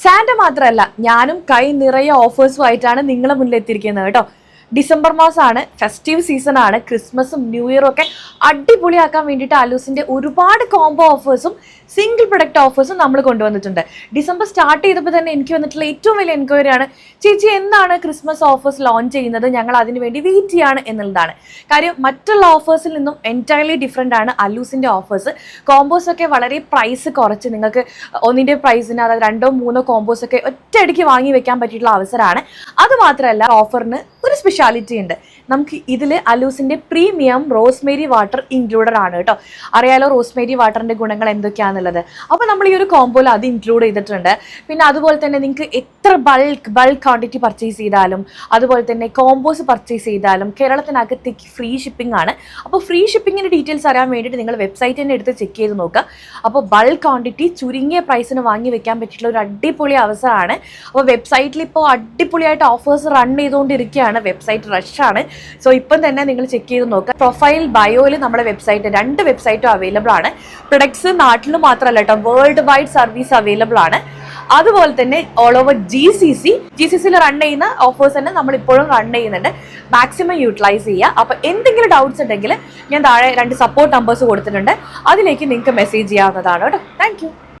Santa മാത്രമല്ല, ഞാനും കൈ നിറയെ ഓഫേഴ്സുമായിട്ടാണ് നിങ്ങളെ മുന്നിൽ എത്തിയിരിക്കുന്നത് കേട്ടോ. ഡിസംബർ മാസമാണ്, ഫെസ്റ്റീവ് സീസൺ ആണ്. ക്രിസ്മസും ന്യൂ ഇയറും ഒക്കെ അടിപൊളിയാക്കാൻ വേണ്ടിയിട്ട് അലൂസിന്റെ ഒരുപാട് കോംബോ ഓഫേഴ്സും സിംഗിൾ പ്രൊഡക്റ്റ് ഓഫേഴ്സും നമ്മൾ കൊണ്ടുവന്നിട്ടുണ്ട്. ഡിസംബർ സ്റ്റാർട്ട് ചെയ്തപ്പോൾ തന്നെ എനിക്ക് വന്നിട്ടുള്ള ഏറ്റവും വലിയ എൻക്വയറി ആണ്, ചേച്ചി എന്താണ് ക്രിസ്മസ് ഓഫേഴ്സ് ലോഞ്ച് ചെയ്യുന്നത്, ഞങ്ങൾ അതിന് വേണ്ടി വെയിറ്റ് ചെയ്യാണ് എന്നുള്ളതാണ്. കാര്യം മറ്റുള്ള ഓഫേഴ്സിൽ നിന്നും എൻറ്റയർലി ഡിഫറെൻ്റ് ആണ് അലൂസിന്റെ ഓഫേഴ്സ്. കോംബോസ് ഒക്കെ വളരെ പ്രൈസ് കുറച്ച് നിങ്ങൾക്ക് ഒന്നിൻ്റെ പ്രൈസിന്, അതായത് 2-3 കോംബോസ് ഒക്കെ ഒറ്റയടിക്ക് വാങ്ങി വെക്കാൻ പറ്റിയിട്ടുള്ള അവസരമാണ്. അതുമാത്രമല്ല, ഓഫറിന് ഒരു സ്പെഷ്യാലിറ്റി ഉണ്ട്. നമുക്ക് ഇതിൽ അലൂസിന്റെ പ്രീമിയം റോസ്മേരി വാട്ടർ ഇൻക്ലൂഡഡ് ആണ് കേട്ടോ. അറിയാലോ റോസ്മേരി വാട്ടറിന്റെ ഗുണങ്ങൾ എന്തൊക്കെയാണെന്നുള്ളത്. അപ്പോൾ നമ്മൾ ഈ ഒരു കോംബോയിൽ അത് ഇൻക്ലൂഡ് ചെയ്തിട്ടുണ്ട്. പിന്നെ അതുപോലെ തന്നെ നിങ്ങൾക്ക് എത്ര ബൾക്ക് ക്വാണ്ടിറ്റി പർച്ചേസ് ചെയ്താലും, അതുപോലെ തന്നെ കോംബോസ് പർച്ചേസ് ചെയ്താലും കേരളത്തിനകത്തേക്ക് ഫ്രീ ഷിപ്പിംഗ് ആണ്. അപ്പോൾ ഫ്രീ ഷിപ്പിങ്ങിന്റെ ഡീറ്റെയിൽസ് അറിയാൻ വേണ്ടിയിട്ട് നിങ്ങൾ വെബ്സൈറ്റ് തന്നെ എടുത്ത് ചെക്ക് ചെയ്ത് നോക്കുക. അപ്പോൾ ബൾക്ക് ക്വാണ്ടിറ്റി ചുരുങ്ങിയ പ്രൈസിന് വാങ്ങി വെക്കാൻ പറ്റിയിട്ടുള്ള ഒരു അടിപൊളി അവസരമാണ്. അപ്പോൾ വെബ്സൈറ്റിൽ ഇപ്പോൾ അടിപൊളിയായിട്ട് ഓഫേഴ്സ് റൺ ചെയ്തുകൊണ്ടിരിക്കുകയാണ്. വെബ്സൈറ്റ് റഷാണ്. സോ ഇപ്പം തന്നെ നിങ്ങൾ ചെക്ക് ചെയ്ത് നോക്കുക. പ്രൊഫൈൽ ബയോയിൽ നമ്മുടെ വെബ്സൈറ്റ് 2 വെബ്സൈറ്റും അവൈലബിൾ ആണ്. പ്രൊഡക്ട്സ് നാട്ടിൽ മാത്രമല്ല കേട്ടോ, വേൾഡ് വൈഡ് സർവീസ് അവൈലബിൾ ആണ്. അതുപോലെ തന്നെ ഓൾ ഓവർ GCCയിൽ റൺ ചെയ്യുന്ന ഓഫേഴ്സ് തന്നെ നമ്മൾ ഇപ്പോഴും റൺ ചെയ്യുന്നുണ്ട്. മാക്സിമം യൂട്ടിലൈസ് ചെയ്യുക. അപ്പോൾ എന്തെങ്കിലും ഡൗട്ട്സ് ഉണ്ടെങ്കിൽ ഞാൻ താഴെ 2 സപ്പോർട്ട് നമ്പേഴ്സ് കൊടുത്തിട്ടുണ്ട്, അതിലേക്ക് നിങ്ങൾക്ക് മെസ്സേജ് ചെയ്യാവുന്നതാണ് കേട്ടോ. താങ്ക്